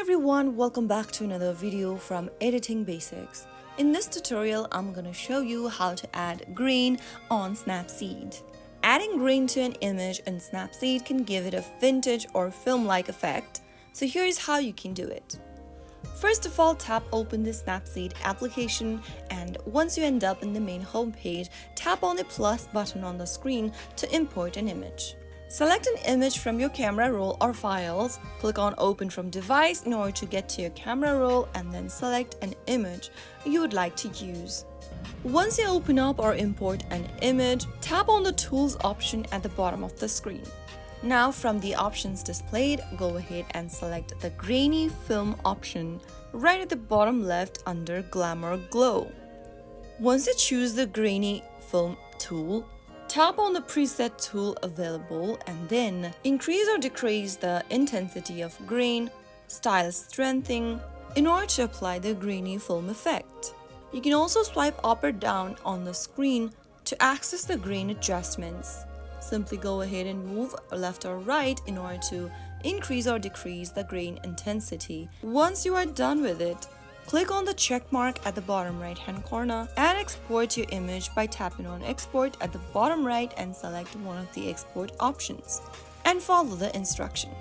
everyone, welcome back to another video from Editing Basics. In this tutorial, I'm gonna show you how to add green on Snapseed. Adding green to an image in Snapseed can give it a vintage or film-like effect, so here's how you can do it. First of all, tap open the Snapseed application, and once you end up in the main homepage, tap on the plus button on the screen to import an image. Select an image from your camera roll or files, click on Open from Device in order to get to your camera roll, and then select an image you would like to use. Once you open up or import an image, tap on the Tools option at the bottom of the screen. Now from the options displayed, go ahead and select the Grainy Film option right at the bottom left under Glamour Glow. Once you choose the Grainy Film tool, tap on the preset tool available and then increase or decrease the intensity of grain, style strengthening in order to apply the grainy film effect. You can also swipe up or down on the screen to access the grain adjustments. Simply go ahead and move left or right in order to increase or decrease the grain intensity. Once you are done with it, click on the check mark at the bottom right hand corner and export your image by tapping on Export at the bottom right and select one of the export options and follow the instruction.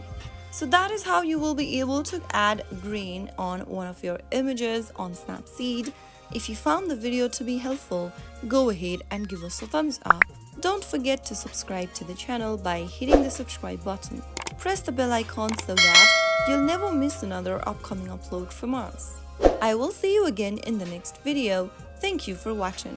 So that is how you will be able to add grain on one of your images on Snapseed. If you found the video to be helpful, go ahead and give us a thumbs up. Don't forget to subscribe to the channel by hitting the subscribe button. Press the bell icon so that you'll never miss another upcoming upload from us. I will see you again in the next video. Thank you for watching.